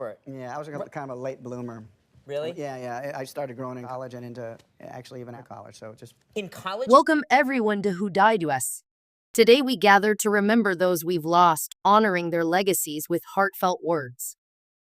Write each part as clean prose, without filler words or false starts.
for it. Yeah, I was kind of a late bloomer. Really? Yeah. I started growing in college and into actually even at college. So just in college. Welcome everyone to Who Died Us. Today we gather to remember those we've lost, honoring their legacies with heartfelt words.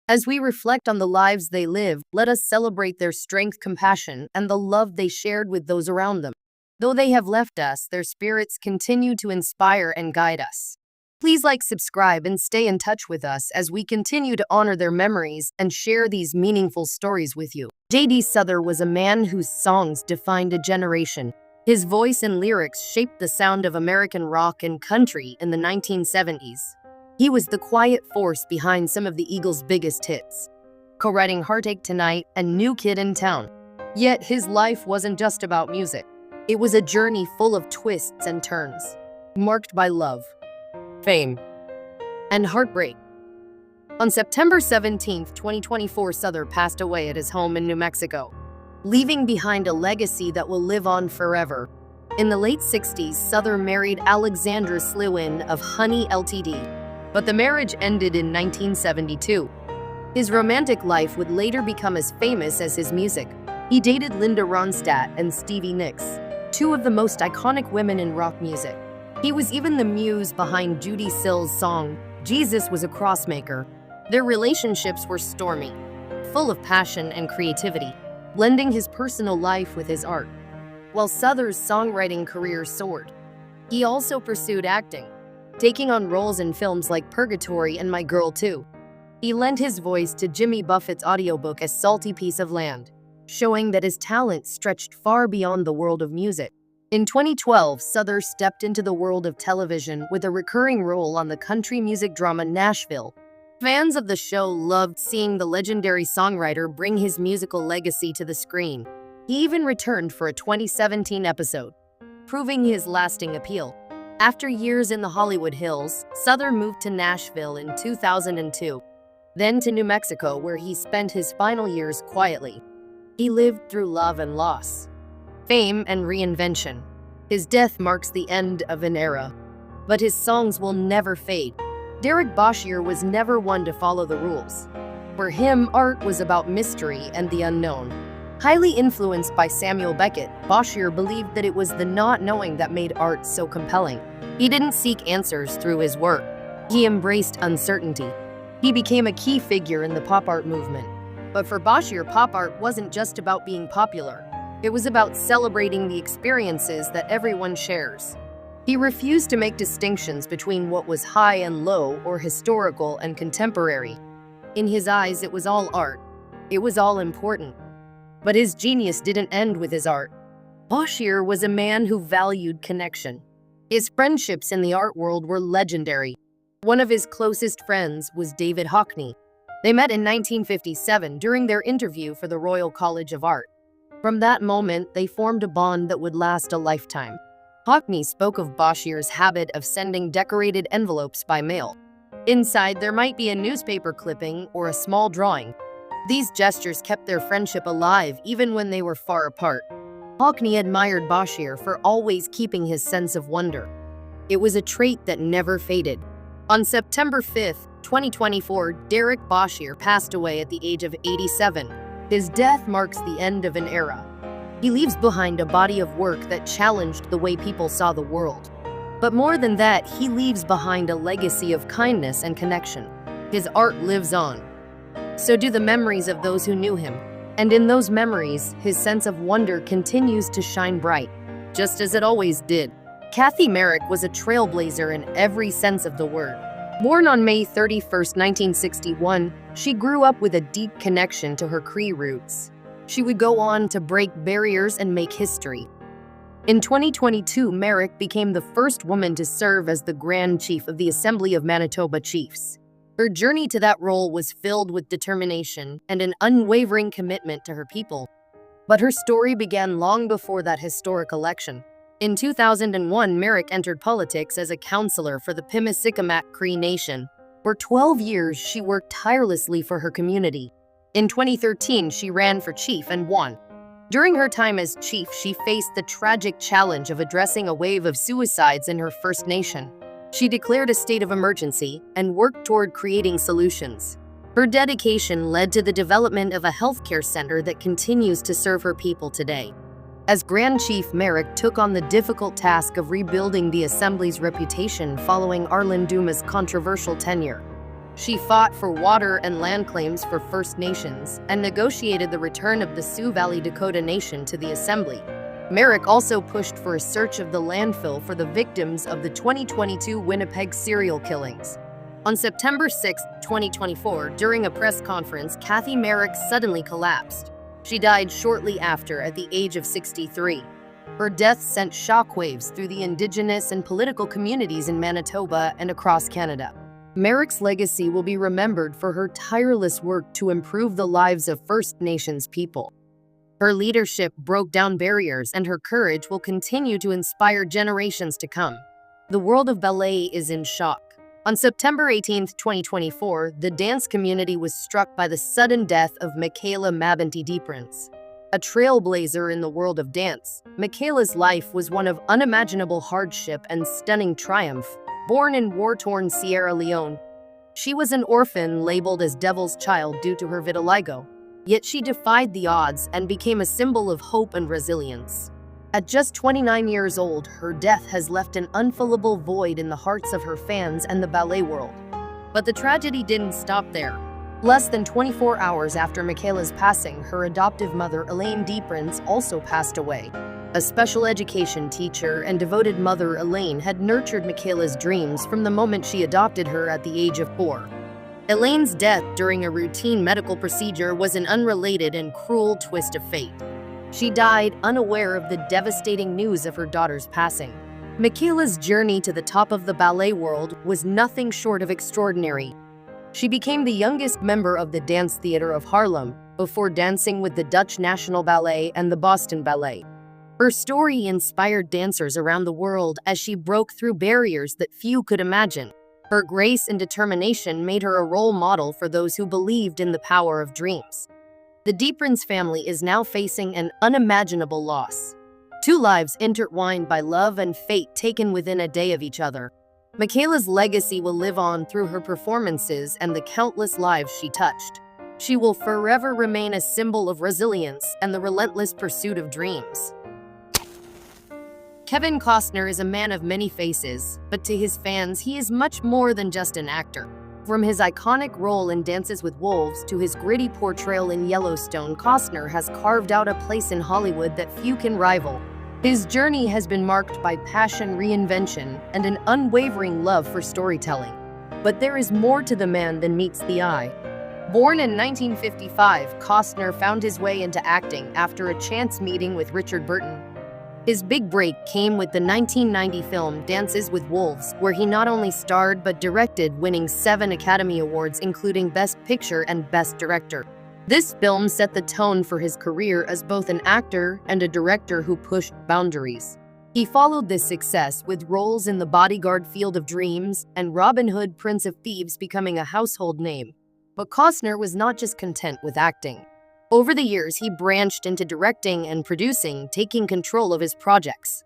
As we reflect on the lives they lived, let us celebrate their strength, compassion, and the love they shared with those around them. Though they have left us, their spirits continue to inspire and guide us. Please like, subscribe, and stay in touch with us as we continue to honor their memories and share these meaningful stories with you. J.D. Souther was a man whose songs defined a generation. His voice and lyrics shaped the sound of American rock and country in the 1970s. He was the quiet force behind some of the Eagles' biggest hits, co-writing Heartache Tonight and New Kid in Town. Yet his life wasn't just about music. It was a journey full of twists and turns, marked by love, fame, and heartbreak. On September 17, 2024, Souther passed away at his home in New Mexico, leaving behind a legacy that will live on forever. In the late 60s, Souther married Alexandra Slewin of Honey Ltd., but the marriage ended in 1972. His romantic life would later become as famous as his music. He dated Linda Ronstadt and Stevie Nicks, two of the most iconic women in rock music. He was even the muse behind Judy Sill's song, Jesus Was a Crossmaker. Their relationships were stormy, full of passion and creativity, blending his personal life with his art. While Souther's songwriting career soared, he also pursued acting, taking on roles in films like Purgatory and My Girl Too. He lent his voice to Jimmy Buffett's audiobook A Salty Piece of Land, showing that his talent stretched far beyond the world of music. In 2012, Souther stepped into the world of television with a recurring role on the country music drama Nashville. Fans of the show loved seeing the legendary songwriter bring his musical legacy to the screen. He even returned for a 2017 episode, proving his lasting appeal. After years in the Hollywood Hills, Souther moved to Nashville in 2002, then to New Mexico, where he spent his final years quietly. He lived through love and loss, fame and reinvention. His death marks the end of an era, but his songs will never fade. Derek Boshier was never one to follow the rules. For him, art was about mystery and the unknown. Highly influenced by Samuel Beckett, Boshier believed that it was the not knowing that made art so compelling. He didn't seek answers through his work. He embraced uncertainty. He became a key figure in the pop art movement. But for Boshier, pop art wasn't just about being popular. It was about celebrating the experiences that everyone shares. He refused to make distinctions between what was high and low or historical and contemporary. In his eyes, it was all art. It was all important. But his genius didn't end with his art. Boshier was a man who valued connection. His friendships in the art world were legendary. One of his closest friends was David Hockney. They met in 1957 during their interview for the Royal College of Art. From that moment, they formed a bond that would last a lifetime. Hockney spoke of Boshier's habit of sending decorated envelopes by mail. Inside, there might be a newspaper clipping or a small drawing. These gestures kept their friendship alive even when they were far apart. Hockney admired Boshier for always keeping his sense of wonder. It was a trait that never faded. On September 5, 2024, Derek Boshier passed away at the age of 87. His death marks the end of an era. He leaves behind a body of work that challenged the way people saw the world. But more than that, he leaves behind a legacy of kindness and connection. His art lives on. So do the memories of those who knew him. And in those memories, his sense of wonder continues to shine bright, just as it always did. Cathy Merrick was a trailblazer in every sense of the word. Born on May 31, 1961, she grew up with a deep connection to her Cree roots. She would go on to break barriers and make history. In 2022, Merrick became the first woman to serve as the Grand Chief of the Assembly of Manitoba Chiefs. Her journey to that role was filled with determination and an unwavering commitment to her people. But her story began long before that historic election. In 2001, Merrick entered politics as a counselor for the Pimicikamat Cree Nation. For 12 years, she worked tirelessly for her community. In 2013, she ran for chief and won. During her time as chief, she faced the tragic challenge of addressing a wave of suicides in her First Nation. She declared a state of emergency and worked toward creating solutions. Her dedication led to the development of a healthcare center that continues to serve her people today. As Grand Chief Merrick took on the difficult task of rebuilding the Assembly's reputation following Arlen Dumas' controversial tenure, she fought for water and land claims for First Nations and negotiated the return of the Sioux Valley Dakota Nation to the Assembly. Merrick also pushed for a search of the landfill for the victims of the 2022 Winnipeg serial killings. On September 6, 2024, during a press conference, Cathy Merrick suddenly collapsed. She died shortly after at the age of 63. Her death sent shockwaves through the Indigenous and political communities in Manitoba and across Canada. Merrick's legacy will be remembered for her tireless work to improve the lives of First Nations people. Her leadership broke down barriers, and her courage will continue to inspire generations to come. The world of ballet is in shock. On September 18, 2024, the dance community was struck by the sudden death of Michaela Mae Dein. A trailblazer in the world of dance, Michaela's life was one of unimaginable hardship and stunning triumph. Born in war-torn Sierra Leone, she was an orphan labeled as Devil's Child due to her vitiligo. Yet she defied the odds and became a symbol of hope and resilience. At just 29 years old, her death has left an unfillable void in the hearts of her fans and the ballet world. But the tragedy didn't stop there. Less than 24 hours after Michaela's passing, her adoptive mother, Elaine Dein, also passed away. A special education teacher and devoted mother, Elaine, had nurtured Michaela's dreams from the moment she adopted her at the age of 4. Elaine's death during a routine medical procedure was an unrelated and cruel twist of fate. She died unaware of the devastating news of her daughter's passing. Michaela's journey to the top of the ballet world was nothing short of extraordinary. She became the youngest member of the Dance Theater of Harlem before dancing with the Dutch National Ballet and the Boston Ballet. Her story inspired dancers around the world as she broke through barriers that few could imagine. Her grace and determination made her a role model for those who believed in the power of dreams. The Dein family is now facing an unimaginable loss. 2 lives intertwined by love and fate taken within a day of each other. Michaela's legacy will live on through her performances and the countless lives she touched. She will forever remain a symbol of resilience and the relentless pursuit of dreams. Kevin Costner is a man of many faces, but to his fans, he is much more than just an actor. From his iconic role in Dances with Wolves to his gritty portrayal in Yellowstone, Costner has carved out a place in Hollywood that few can rival. His journey has been marked by passion, reinvention, and an unwavering love for storytelling. But there is more to the man than meets the eye. Born in 1955, Costner found his way into acting after a chance meeting with Richard Burton. His big break came with the 1990 film Dances with Wolves, where he not only starred but directed, winning 7 Academy Awards including Best Picture and Best Director. This film set the tone for his career as both an actor and a director who pushed boundaries. He followed this success with roles in The Bodyguard, Field of Dreams, and Robin Hood, Prince of Thieves becoming a household name. But Costner was not just content with acting. Over the years, he branched into directing and producing, taking control of his projects.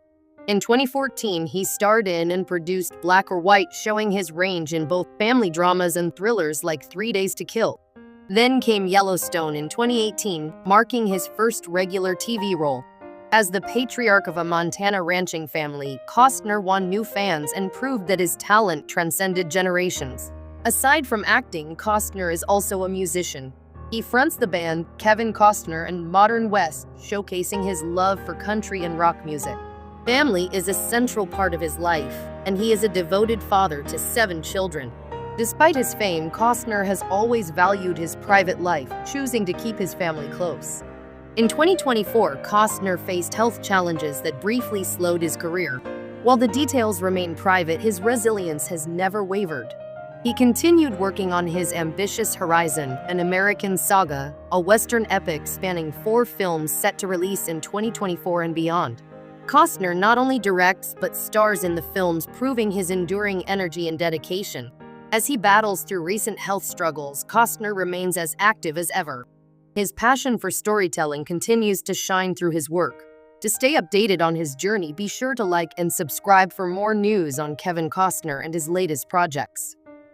In 2014, he starred in and produced Black or White, showing his range in both family dramas and thrillers like 3 Days to Kill. Then came Yellowstone in 2018, marking his first regular TV role. As the patriarch of a Montana ranching family, Costner won new fans and proved that his talent transcended generations. Aside from acting, Costner is also a musician. He fronts the band Kevin Costner and Modern West, showcasing his love for country and rock music. Family is a central part of his life, and he is a devoted father to 7 children. Despite his fame, Costner has always valued his private life, choosing to keep his family close. In 2024, Costner faced health challenges that briefly slowed his career. While the details remain private, his resilience has never wavered. He continued working on his ambitious Horizon, an American Saga, a Western epic spanning 4 films set to release in 2024 and beyond. Costner not only directs but stars in the films, proving his enduring energy and dedication. As he battles through recent health struggles, Costner remains as active as ever. His passion for storytelling continues to shine through his work. To stay updated on his journey, be sure to like and subscribe for more news on Kevin Costner and his latest projects.